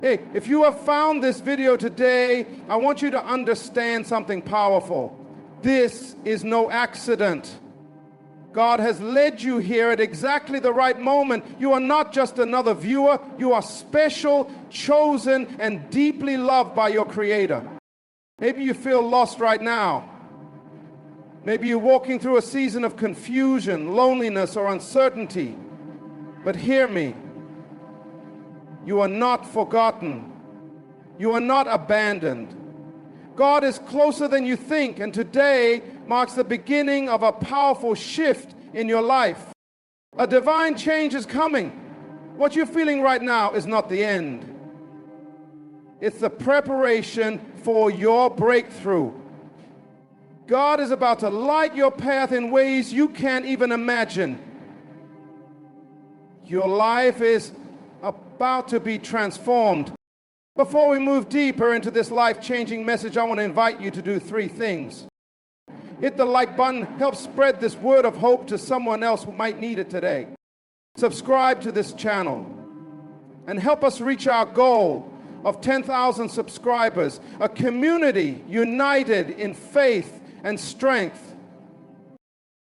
Hey, if you have found this video today, I want you to understand something powerful. This is no accident. God has led you here at exactly the right moment. You are not just another viewer. You are special, chosen, and deeply loved by your Creator. Maybe you feel lost right now. Maybe you're walking through a season of confusion, loneliness, or uncertainty. But hear me. You are not forgotten. You are not abandoned. God is closer than you think, and today marks the beginning of a powerful shift in your life. A divine change is coming. What you're feeling right now is not the end. It's the preparation for your breakthrough. God is about to light your path in ways you can't even imagine. Your life is about to be transformed. Before we move deeper into this life-changing message, I want to invite you to do 3 things. Hit the like button, help spread this word of hope to someone else who might need it today. Subscribe to this channel and help us reach our goal of 10,000 subscribers, a community united in faith and strength.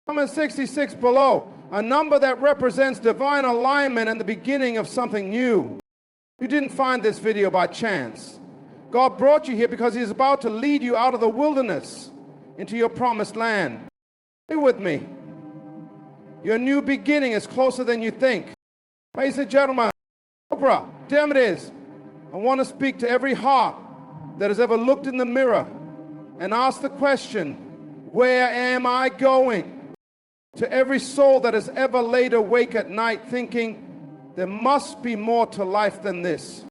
Comment 66 below, a number that represents divine alignment and the beginning of something new. You didn't find this video by chance. God brought you here because He's about to lead you out of the wilderness into your promised land. Stay with me. Your new beginning is closer than you think. Ladies and gentlemen, Oprah, damn it is. I want to speak to every heart that has ever looked in the mirror and asked the question, where am I going? To every soul that has ever laid awake at night thinking, there must be more to life than this.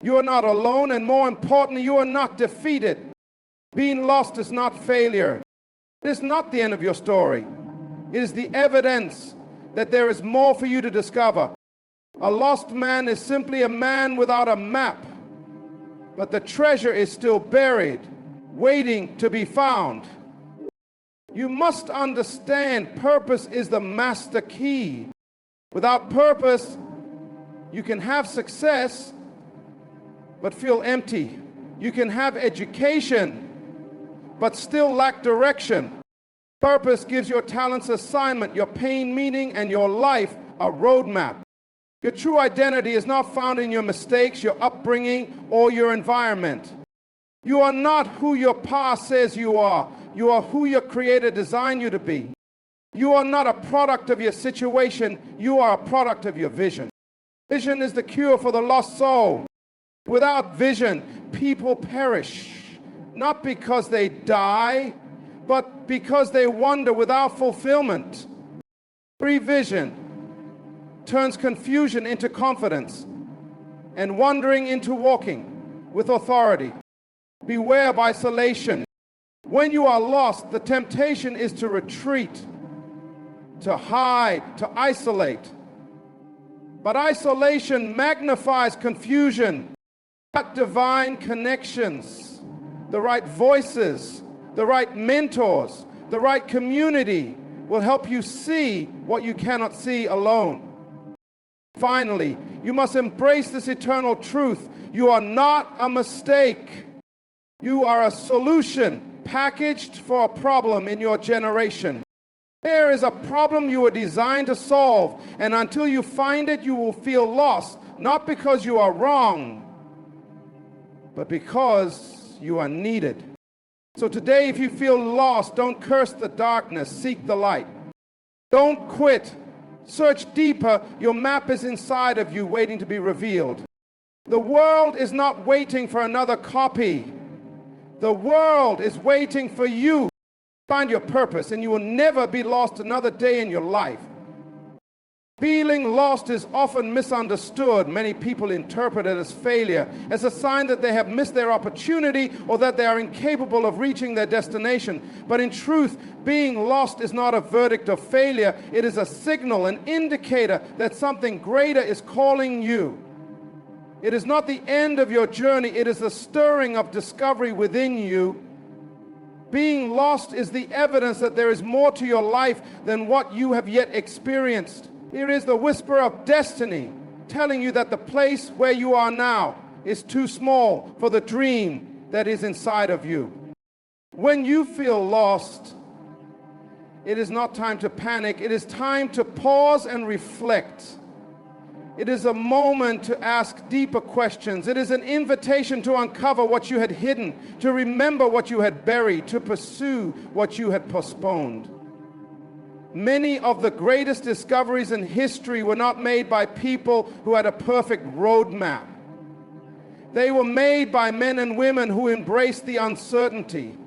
You are not alone, and more importantly, you are not defeated. Being lost is not failure. It is not the end of your story. It is the evidence that there is more for you to discover. A lost man is simply a man without a map, but the treasure is still buried, waiting to be found. You must understand purpose is the master key. Without purpose, you can have success, but feel empty. You can have education, but still lack direction. Purpose gives your talents assignment, your pain meaning, and your life a roadmap. Your true identity is not found in your mistakes, your upbringing, or your environment. You are not who your past says you are. You are who your Creator designed you to be. You are not a product of your situation. You are a product of your vision. Vision is the cure for the lost soul. Without vision, people perish. Not because they die, but because they wander without fulfillment. Free vision turns confusion into confidence and wandering into walking with authority. Beware of isolation. When you are lost, the temptation is to retreat, to hide, to isolate. But isolation magnifies confusion. But divine connections, the right voices, the right mentors, the right community will help you see what you cannot see alone. Finally, you must embrace this eternal truth. You are not a mistake. You are a solution packaged for a problem in your generation. There is a problem you were designed to solve, and until you find it, you will feel lost, not because you are wrong, but because you are needed. So today, if you feel lost, don't curse the darkness, seek the light. Don't quit. Search deeper. Your map is inside of you, waiting to be revealed. The world is not waiting for another copy. The world is waiting for you. Find your purpose, and you will never be lost another day in your life. Feeling lost is often misunderstood. Many people interpret it as failure, as a sign that they have missed their opportunity or that they are incapable of reaching their destination. But in truth, being lost is not a verdict of failure. It is a signal, an indicator that something greater is calling you. It is not the end of your journey. It is the stirring of discovery within you. Being lost is the evidence that there is more to your life than what you have yet experienced. Here is the whisper of destiny telling you that the place where you are now is too small for the dream that is inside of you. When you feel lost, it is not time to panic. It is time to pause and reflect. It is a moment to ask deeper questions. It is an invitation to uncover what you had hidden, to remember what you had buried, to pursue what you had postponed. Many of the greatest discoveries in history were not made by people who had a perfect roadmap. They were made by men and women who embraced the uncertainty,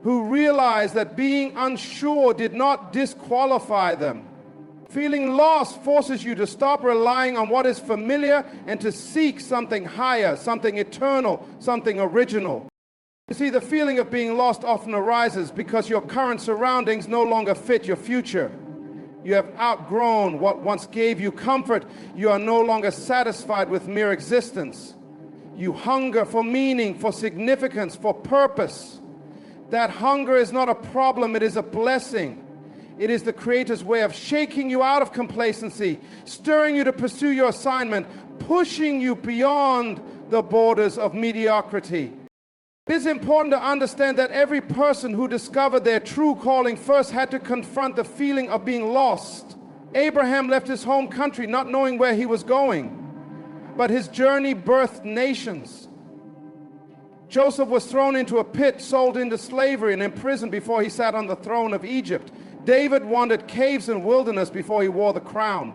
who realized that being unsure did not disqualify them. Feeling lost forces you to stop relying on what is familiar and to seek something higher, something eternal, something original. You see, the feeling of being lost often arises because your current surroundings no longer fit your future. You have outgrown what once gave you comfort. You are no longer satisfied with mere existence. You hunger for meaning, for significance, for purpose. That hunger is not a problem, it is a blessing. It is the Creator's way of shaking you out of complacency, stirring you to pursue your assignment, pushing you beyond the borders of mediocrity. It is important to understand that every person who discovered their true calling first had to confront the feeling of being lost. Abraham left his home country not knowing where he was going, but his journey birthed nations. Joseph was thrown into a pit, sold into slavery, and imprisoned before he sat on the throne of Egypt. David wandered caves and wilderness before he wore the crown.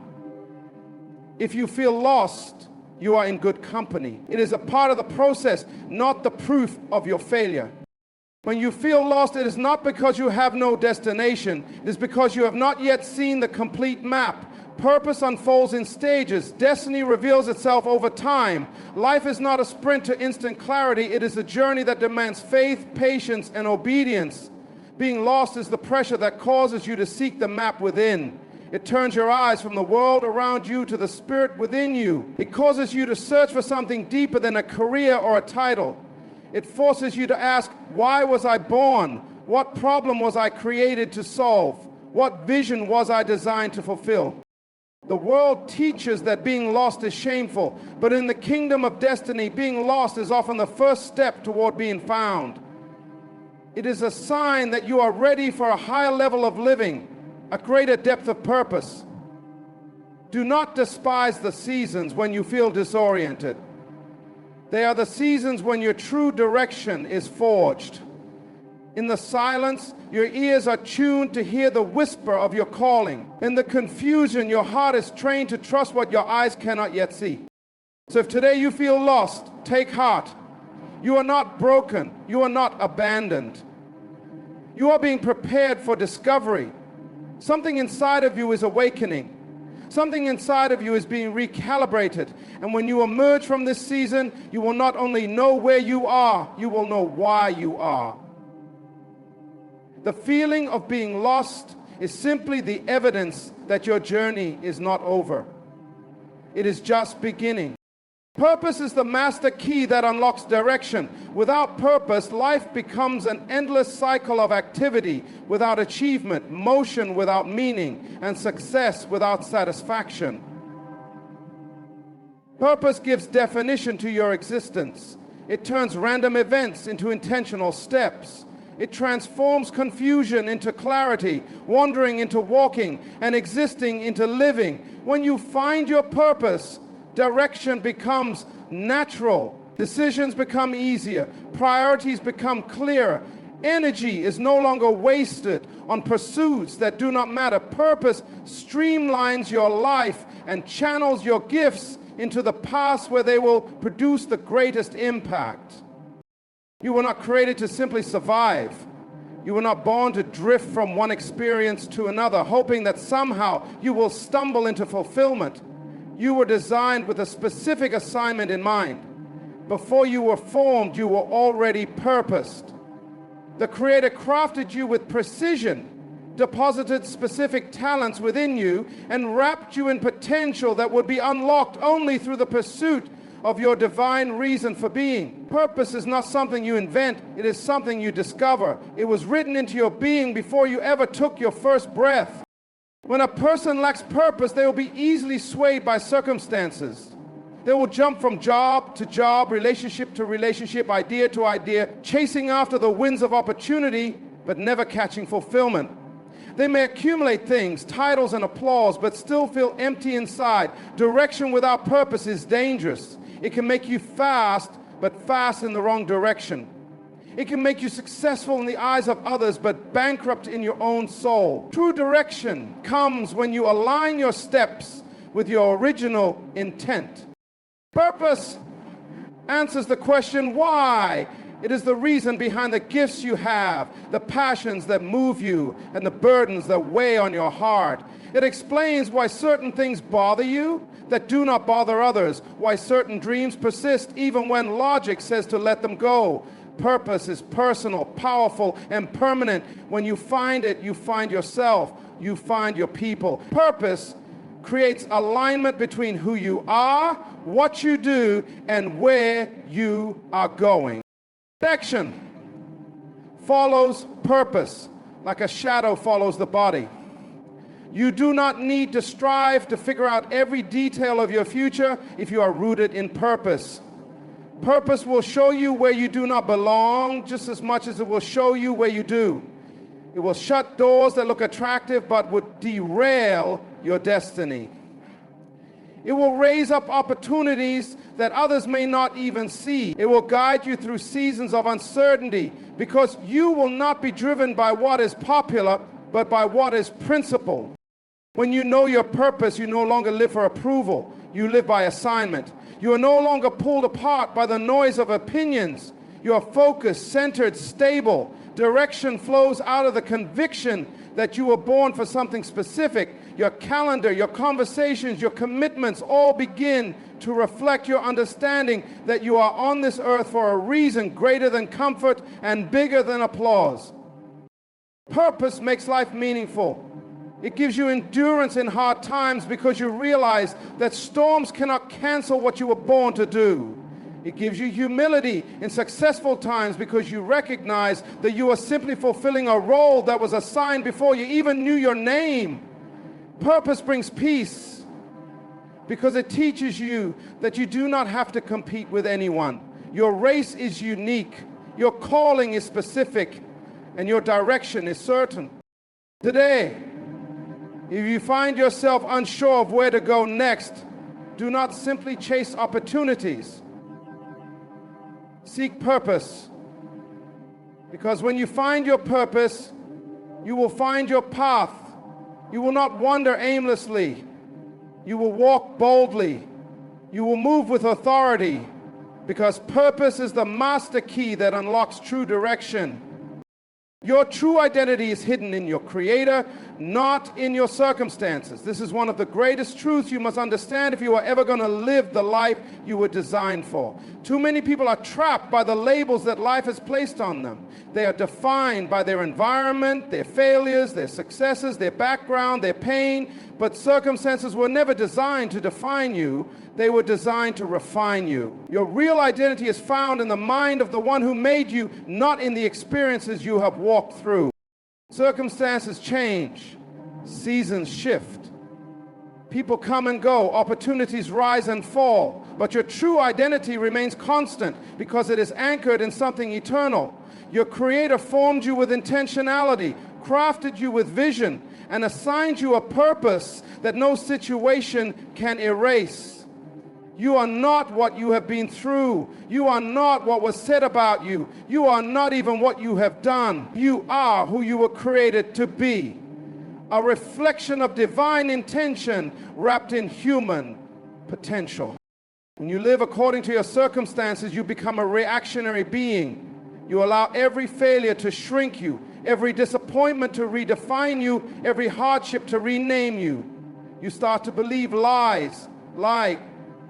If you feel lost, you are in good company. It is a part of the process, not the proof of your failure. When you feel lost, it is not because you have no destination. It is because you have not yet seen the complete map. Purpose unfolds in stages. Destiny reveals itself over time. Life is not a sprint to instant clarity. It is a journey that demands faith, patience, and obedience. Being lost is the pressure that causes you to seek the map within. It turns your eyes from the world around you to the spirit within you. It causes you to search for something deeper than a career or a title. It forces you to ask, why was I born? What problem was I created to solve? What vision was I designed to fulfill? The world teaches that being lost is shameful, but in the kingdom of destiny, being lost is often the first step toward being found. It is a sign that you are ready for a higher level of living, a greater depth of purpose. Do not despise the seasons when you feel disoriented. They are the seasons when your true direction is forged. In the silence, your ears are tuned to hear the whisper of your calling. In the confusion, your heart is trained to trust what your eyes cannot yet see. So if today you feel lost, take heart. You are not broken. You are not abandoned. You are being prepared for discovery. Something inside of you is awakening. Something inside of you is being recalibrated. And when you emerge from this season, you will not only know where you are, you will know why you are. The feeling of being lost is simply the evidence that your journey is not over. It is just beginning. Purpose is the master key that unlocks direction. Without purpose, life becomes an endless cycle of activity without achievement, motion without meaning, and success without satisfaction. Purpose gives definition to your existence. It turns random events into intentional steps. It transforms confusion into clarity, wandering into walking, and existing into living. When you find your purpose, direction becomes natural. Decisions become easier. Priorities become clearer. Energy is no longer wasted on pursuits that do not matter. Purpose streamlines your life and channels your gifts into the paths where they will produce the greatest impact. You were not created to simply survive. You were not born to drift from one experience to another, hoping that somehow you will stumble into fulfillment. You were designed with a specific assignment in mind. Before you were formed, you were already purposed. The Creator crafted you with precision, deposited specific talents within you, and wrapped you in potential that would be unlocked only through the pursuit of your divine reason for being. Purpose is not something you invent, it is something you discover. It was written into your being before you ever took your first breath. When a person lacks purpose, they will be easily swayed by circumstances. They will jump from job to job, relationship to relationship, idea to idea, chasing after the winds of opportunity, but never catching fulfillment. They may accumulate things, titles and applause, but still feel empty inside. Direction without purpose is dangerous. It can make you fast, but fast in the wrong direction. It can make you successful in the eyes of others, but bankrupt in your own soul. True direction comes when you align your steps with your original intent. Purpose answers the question, why? It is the reason behind the gifts you have, the passions that move you, and the burdens that weigh on your heart. It explains why certain things bother you that do not bother others, why certain dreams persist even when logic says to let them go. Purpose is personal, powerful, and permanent. When you find it, you find yourself, you find your people. Purpose creates alignment between who you are, what you do, and where you are going. Action follows purpose, like a shadow follows the body. You do not need to strive to figure out every detail of your future if you are rooted in purpose. Purpose will show you where you do not belong just as much as it will show you where you do. It will shut doors that look attractive but would derail your destiny. It will raise up opportunities that others may not even see. It will guide you through seasons of uncertainty because you will not be driven by what is popular, but by what is principled. When you know your purpose, you no longer live for approval. You live by assignment. You are no longer pulled apart by the noise of opinions. You are focused, centered, stable. Direction flows out of the conviction that you were born for something specific. Your calendar, your conversations, your commitments all begin to reflect your understanding that you are on this earth for a reason greater than comfort and bigger than applause. Purpose makes life meaningful. It gives you endurance in hard times because you realize that storms cannot cancel what you were born to do. It gives you humility in successful times because you recognize that you are simply fulfilling a role that was assigned before you even knew your name. Purpose brings peace because it teaches you that you do not have to compete with anyone. Your race is unique, your calling is specific, and your direction is certain. Today, if you find yourself unsure of where to go next, do not simply chase opportunities. Seek purpose. Because when you find your purpose, you will find your path. You will not wander aimlessly. You will walk boldly. You will move with authority. Because purpose is the master key that unlocks true direction. Your true identity is hidden in your Creator, not in your circumstances. This is one of the greatest truths you must understand if you are ever going to live the life you were designed for. Too many people are trapped by the labels that life has placed on them. They are defined by their environment, their failures, their successes, their background, their pain. But circumstances were never designed to define you. They were designed to refine you. Your real identity is found in the mind of the one who made you, not in the experiences you have walked through. Circumstances change. Seasons shift. People come and go. Opportunities rise and fall. But your true identity remains constant because it is anchored in something eternal. Your Creator formed you with intentionality, crafted you with vision, and assigned you a purpose that no situation can erase. You are not what you have been through. You are not what was said about you. You are not even what you have done. You are who you were created to be. A reflection of divine intention wrapped in human potential. When you live according to your circumstances, you become a reactionary being. You allow every failure to shrink you, every disappointment to redefine you, every hardship to rename you. You start to believe lies like,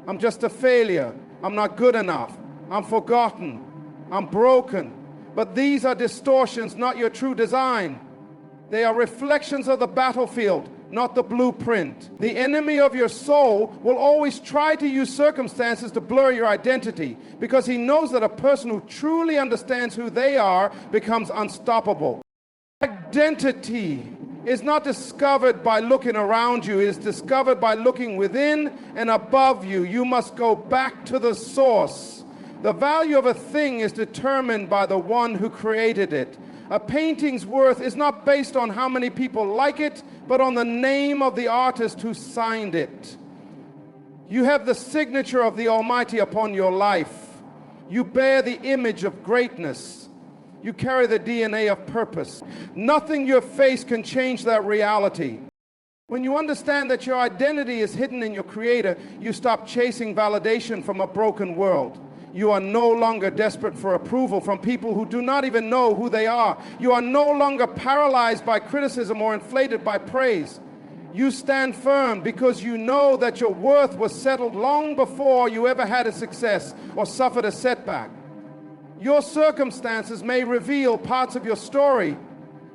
I'm just a failure, I'm not good enough, I'm forgotten, I'm broken. But these are distortions, not your true design. They are reflections of the battlefield, not the blueprint. The enemy of your soul will always try to use circumstances to blur your identity because he knows that a person who truly understands who they are becomes unstoppable. Identity is not discovered by looking around you. It is discovered by looking within and above you. You must go back to the source. The value of a thing is determined by the one who created it. A painting's worth is not based on how many people like it, but on the name of the artist who signed it. You have the signature of the Almighty upon your life. You bear the image of greatness. You carry the DNA of purpose. Nothing you face can change that reality. When you understand that your identity is hidden in your Creator, you stop chasing validation from a broken world. You are no longer desperate for approval from people who do not even know who they are. You are no longer paralyzed by criticism or inflated by praise. You stand firm because you know that your worth was settled long before you ever had a success or suffered a setback. Your circumstances may reveal parts of your story,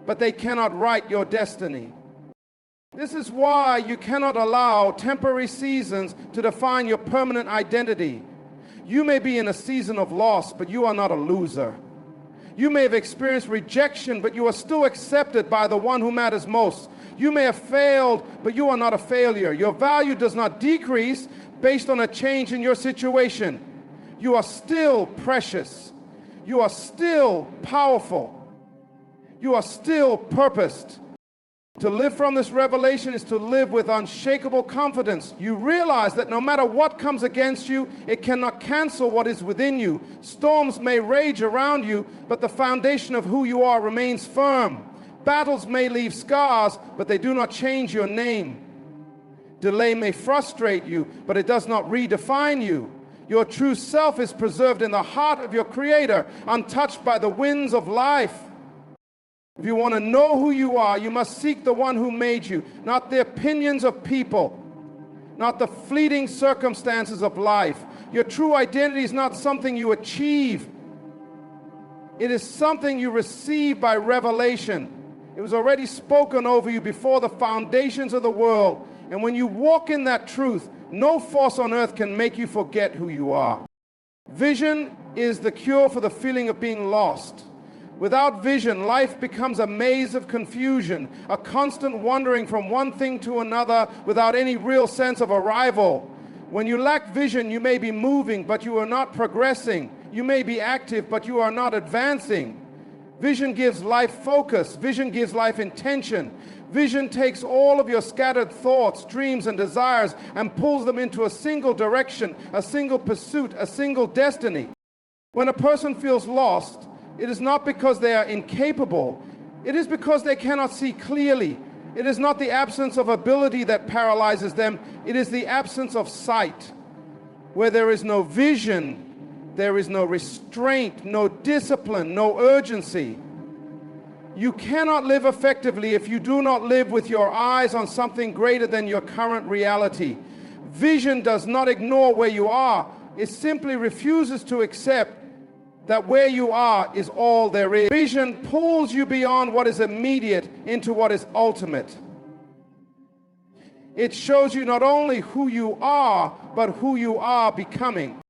but they cannot write your destiny. This is why you cannot allow temporary seasons to define your permanent identity. You may be in a season of loss, but you are not a loser. You may have experienced rejection, but you are still accepted by the one who matters most. You may have failed, but you are not a failure. Your value does not decrease based on a change in your situation. You are still precious. You are still powerful. You are still purposed. To live from this revelation is to live with unshakable confidence. You realize that no matter what comes against you, it cannot cancel what is within you. Storms may rage around you, but the foundation of who you are remains firm. Battles may leave scars, but they do not change your name. Delay may frustrate you, but it does not redefine you. Your true self is preserved in the heart of your Creator, untouched by the winds of life. If you want to know who you are, you must seek the one who made you, not the opinions of people, not the fleeting circumstances of life. Your true identity is not something you achieve. It is something you receive by revelation. It was already spoken over you before the foundations of the world. And when you walk in that truth, no force on earth can make you forget who you are. Vision is the cure for the feeling of being lost. Without vision, life becomes a maze of confusion, a constant wandering from one thing to another without any real sense of arrival. When you lack vision, you may be moving, but you are not progressing. You may be active, but you are not advancing. Vision gives life focus. Vision gives life intention. Vision takes all of your scattered thoughts, dreams, and desires and pulls them into a single direction, a single pursuit, a single destiny. When a person feels lost, it is not because they are incapable. It is because they cannot see clearly. It is not the absence of ability that paralyzes them. It is the absence of sight. Where there is no vision, there is no restraint, no discipline, no urgency. You cannot live effectively if you do not live with your eyes on something greater than your current reality. Vision does not ignore where you are. It simply refuses to accept that where you are is all there is. Vision pulls you beyond what is immediate into what is ultimate. It shows you not only who you are, but who you are becoming.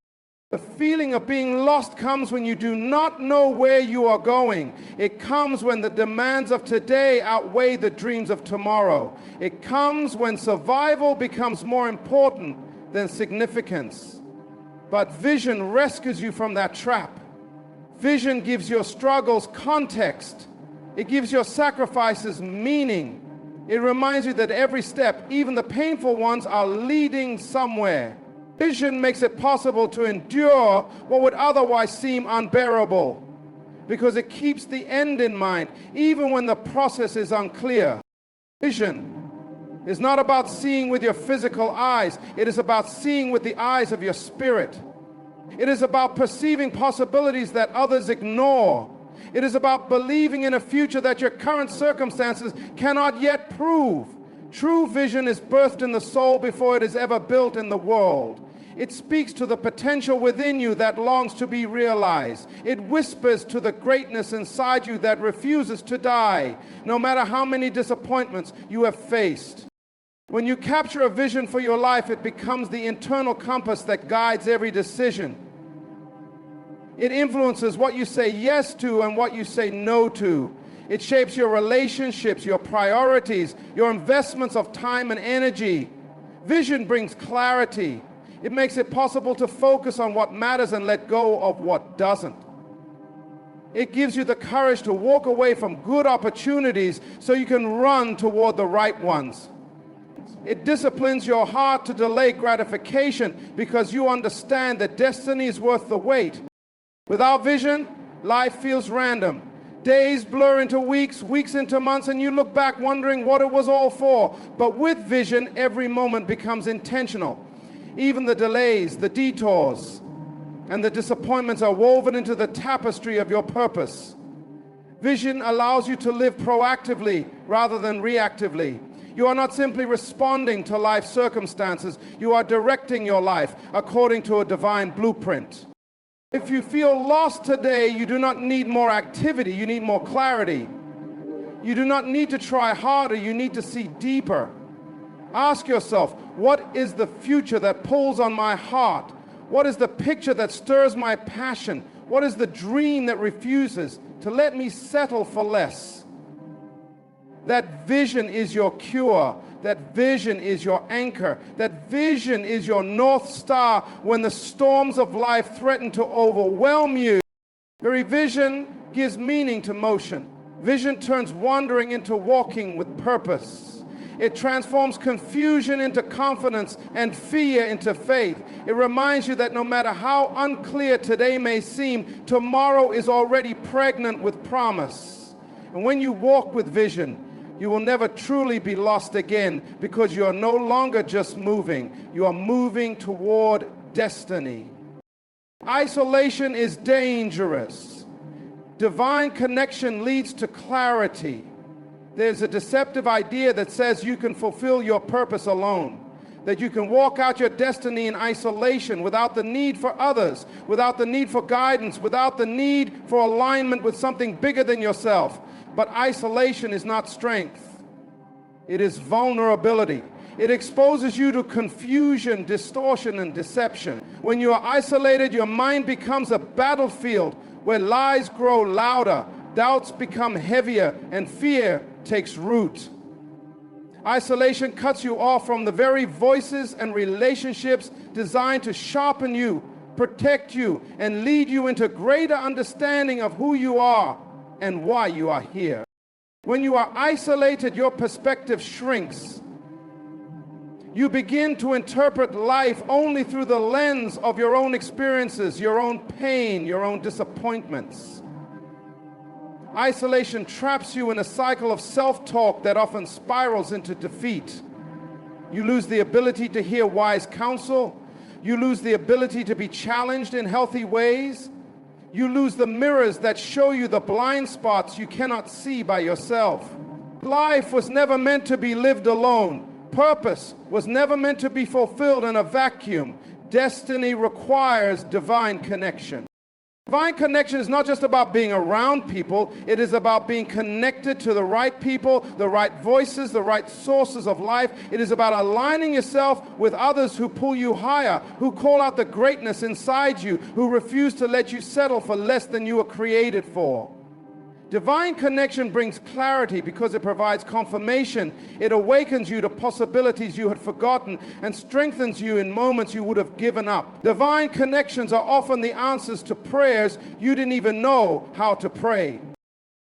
The feeling of being lost comes when you do not know where you are going. It comes when the demands of today outweigh the dreams of tomorrow. It comes when survival becomes more important than significance. But vision rescues you from that trap. Vision gives your struggles context. It gives your sacrifices meaning. It reminds you that every step, even the painful ones, are leading somewhere. Vision makes it possible to endure what would otherwise seem unbearable because it keeps the end in mind, even when the process is unclear. Vision is not about seeing with your physical eyes. It is about seeing with the eyes of your spirit. It is about perceiving possibilities that others ignore. It is about believing in a future that your current circumstances cannot yet prove. True vision is birthed in the soul before it is ever built in the world. It speaks to the potential within you that longs to be realized. It whispers to the greatness inside you that refuses to die, no matter how many disappointments you have faced. When you capture a vision for your life, it becomes the internal compass that guides every decision. It influences what you say yes to and what you say no to. It shapes your relationships, your priorities, your investments of time and energy. Vision brings clarity. It makes it possible to focus on what matters and let go of what doesn't. It gives you the courage to walk away from good opportunities so you can run toward the right ones. It disciplines your heart to delay gratification because you understand that destiny is worth the wait. Without vision, life feels random. Days blur into weeks, weeks into months, and you look back wondering what it was all for. But with vision, every moment becomes intentional. Even the delays, the detours, and the disappointments are woven into the tapestry of your purpose. Vision allows you to live proactively rather than reactively. You are not simply responding to life circumstances, you are directing your life according to a divine blueprint. If you feel lost today, you do not need more activity, you need more clarity. You do not need to try harder, you need to see deeper. Ask yourself, what is the future that pulls on my heart? What is the picture that stirs my passion? What is the dream that refuses to let me settle for less? That vision is your cure. That vision is your anchor. That vision is your North Star when the storms of life threaten to overwhelm you. Very vision gives meaning to motion. Vision turns wandering into walking with purpose. It transforms confusion into confidence and fear into faith. It reminds you that no matter how unclear today may seem, tomorrow is already pregnant with promise. And when you walk with vision, you will never truly be lost again because you are no longer just moving. You are moving toward destiny. Isolation is dangerous. Divine connection leads to clarity. There's a deceptive idea that says you can fulfill your purpose alone, that you can walk out your destiny in isolation without the need for others, without the need for guidance, without the need for alignment with something bigger than yourself. But isolation is not strength. It is vulnerability. It exposes you to confusion, distortion, and deception. When you are isolated, your mind becomes a battlefield where lies grow louder, doubts become heavier, and fear takes root. Isolation cuts you off from the very voices and relationships designed to sharpen you, protect you, and lead you into greater understanding of who you are and why you are here. When you are isolated, your perspective shrinks. You begin to interpret life only through the lens of your own experiences, your own pain, your own disappointments. Isolation traps you in a cycle of self-talk that often spirals into defeat. You lose the ability to hear wise counsel. You lose the ability to be challenged in healthy ways. You lose the mirrors that show you the blind spots you cannot see by yourself. Life was never meant to be lived alone. Purpose was never meant to be fulfilled in a vacuum. Destiny requires divine connection. Divine connection is not just about being around people, it is about being connected to the right people, the right voices, the right sources of life. It is about aligning yourself with others who pull you higher, who call out the greatness inside you, who refuse to let you settle for less than you were created for. Divine connection brings clarity because it provides confirmation. It awakens you to possibilities you had forgotten and strengthens you in moments you would have given up. Divine connections are often the answers to prayers you didn't even know how to pray.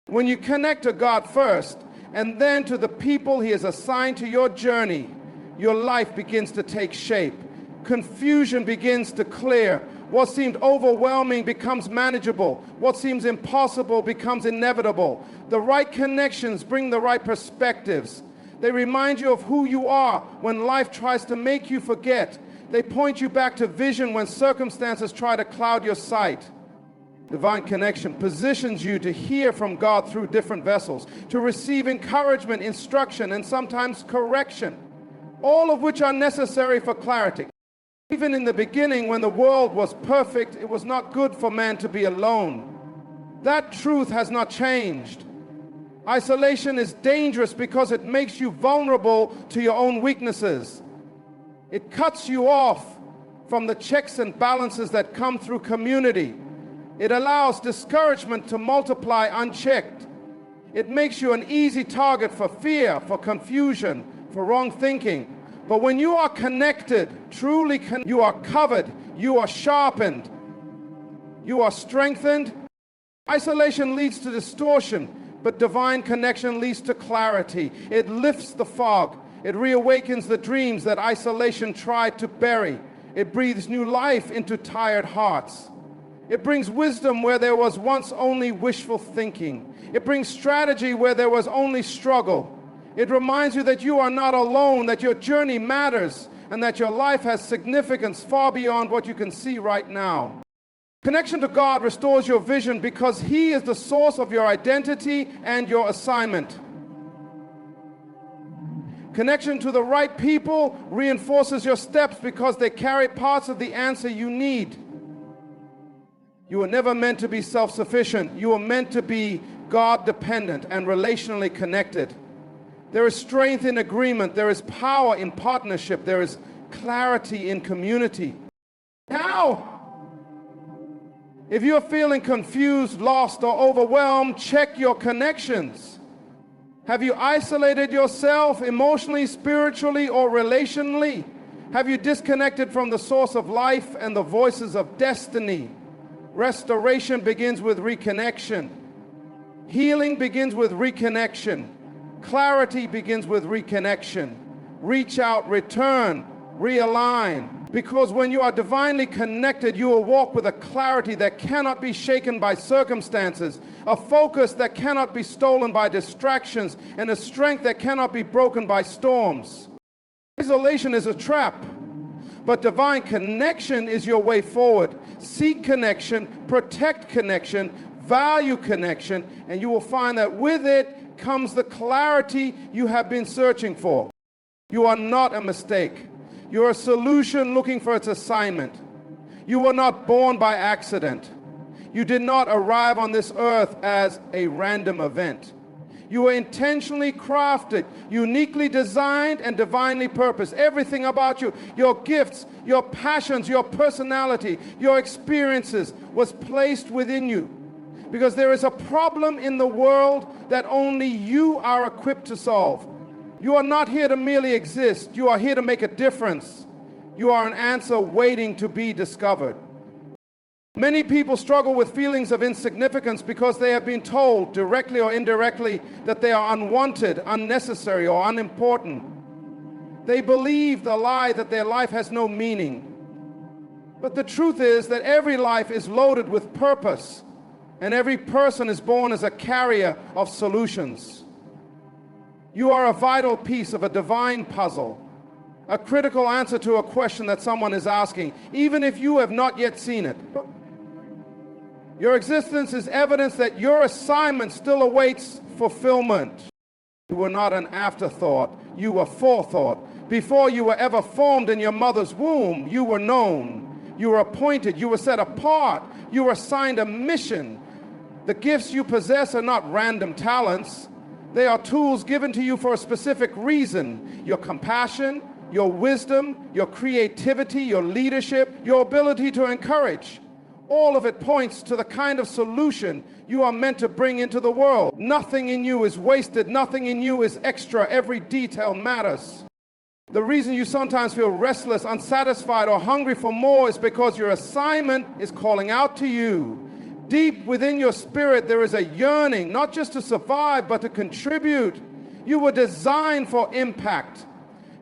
When you connect to God first and then to the people He has assigned to your journey, your life begins to take shape. Confusion begins to clear. What seemed overwhelming becomes manageable. What seems impossible becomes inevitable. The right connections bring the right perspectives. They remind you of who you are when life tries to make you forget. They point you back to vision when circumstances try to cloud your sight. Divine connection positions you to hear from God through different vessels, to receive encouragement, instruction, and sometimes correction, all of which are necessary for clarity. Even in the beginning, when the world was perfect, it was not good for man to be alone. That truth has not changed. Isolation is dangerous because it makes you vulnerable to your own weaknesses. It cuts you off from the checks and balances that come through community. It allows discouragement to multiply unchecked. It makes you an easy target for fear, for confusion, for wrong thinking. But when you are connected, you are covered, you are sharpened, you are strengthened. Isolation leads to distortion, but divine connection leads to clarity. It lifts the fog. It reawakens the dreams that isolation tried to bury. It breathes new life into tired hearts. It brings wisdom where there was once only wishful thinking. It brings strategy where there was only struggle. It reminds you that you are not alone, that your journey matters, and that your life has significance far beyond what you can see right now. Connection to God restores your vision because He is the source of your identity and your assignment. Connection to the right people reinforces your steps because they carry parts of the answer you need. You were never meant to be self-sufficient. You were meant to be God-dependent and relationally connected. There is strength in agreement. There is power in partnership. There is clarity in community. Now, if you're feeling confused, lost, or overwhelmed, check your connections. Have you isolated yourself emotionally, spiritually, or relationally? Have you disconnected from the source of life and the voices of destiny? Restoration begins with reconnection. Healing begins with reconnection. Clarity begins with reconnection. Reach out, return, realign. Because when you are divinely connected, you will walk with a clarity that cannot be shaken by circumstances, a focus that cannot be stolen by distractions, and a strength that cannot be broken by storms. Isolation is a trap, but divine connection is your way forward. Seek connection, protect connection, value connection, and you will find that with it comes the clarity you have been searching for. You are not a mistake. You're a solution looking for its assignment. You were not born by accident. You did not arrive on this earth as a random event. You were intentionally crafted, uniquely designed, and divinely purposed. Everything about you, your gifts, your passions, your personality, your experiences was placed within you. Because there is a problem in the world that only you are equipped to solve. You are not here to merely exist. You are here to make a difference. You are an answer waiting to be discovered. Many people struggle with feelings of insignificance because they have been told, directly or indirectly, that they are unwanted, unnecessary, or unimportant. They believe the lie that their life has no meaning. But the truth is that every life is loaded with purpose, and every person is born as a carrier of solutions. You are a vital piece of a divine puzzle, a critical answer to a question that someone is asking, even if you have not yet seen it. Your existence is evidence that your assignment still awaits fulfillment. You were not an afterthought, you were forethought. Before you were ever formed in your mother's womb, you were known, you were appointed, you were set apart, you were assigned a mission. The gifts you possess are not random talents. They are tools given to you for a specific reason. Your compassion, your wisdom, your creativity, your leadership, your ability to encourage. All of it points to the kind of solution you are meant to bring into the world. Nothing in you is wasted. Nothing in you is extra. Every detail matters. The reason you sometimes feel restless, unsatisfied, or hungry for more is because your assignment is calling out to you. Deep within your spirit, there is a yearning, not just to survive, but to contribute. You were designed for impact.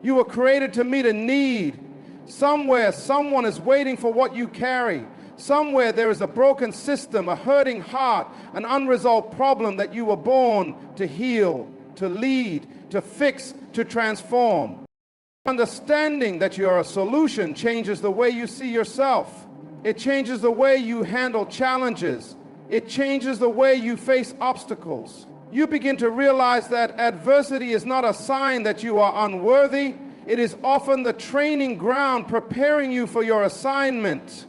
You were created to meet a need. Somewhere, someone is waiting for what you carry. Somewhere, there is a broken system, a hurting heart, an unresolved problem that you were born to heal, to lead, to fix, to transform. Understanding that you are a solution changes the way you see yourself. It changes the way you handle challenges. It changes the way you face obstacles. You begin to realize that adversity is not a sign that you are unworthy. It is often the training ground preparing you for your assignment.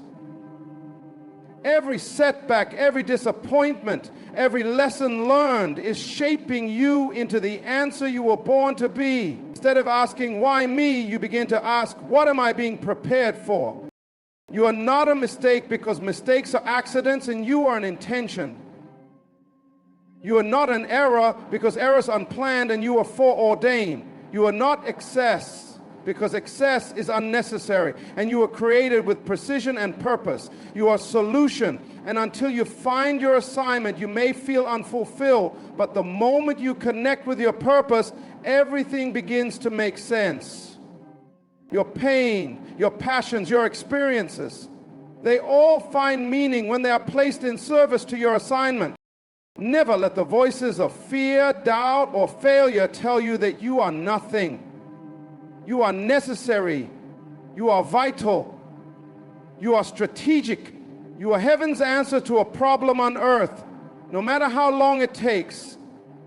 Every setback, every disappointment, every lesson learned is shaping you into the answer you were born to be. Instead of asking, why me, you begin to ask, what am I being prepared for? You are not a mistake because mistakes are accidents and you are an intention. You are not an error because error is unplanned and you are foreordained. You are not excess because excess is unnecessary, and you are created with precision and purpose. You are solution, and until you find your assignment, you may feel unfulfilled, but the moment you connect with your purpose, everything begins to make sense. Your pain, your passions, your experiences, they all find meaning when they are placed in service to your assignment. Never let the voices of fear, doubt, or failure tell you that you are nothing. You are necessary. You are vital. You are strategic. You are heaven's answer to a problem on earth. No matter how long it takes,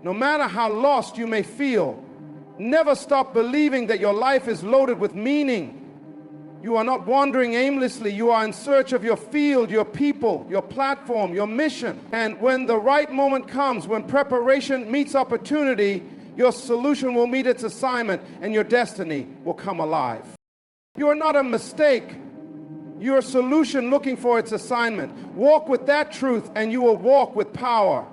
no matter how lost you may feel, never stop believing that your life is loaded with meaning. You are not wandering aimlessly. You are in search of your field, your people, your platform, your mission. And when the right moment comes, when preparation meets opportunity, your solution will meet its assignment and your destiny will come alive. You are not a mistake. You're a solution looking for its assignment. Walk with that truth and you will walk with power.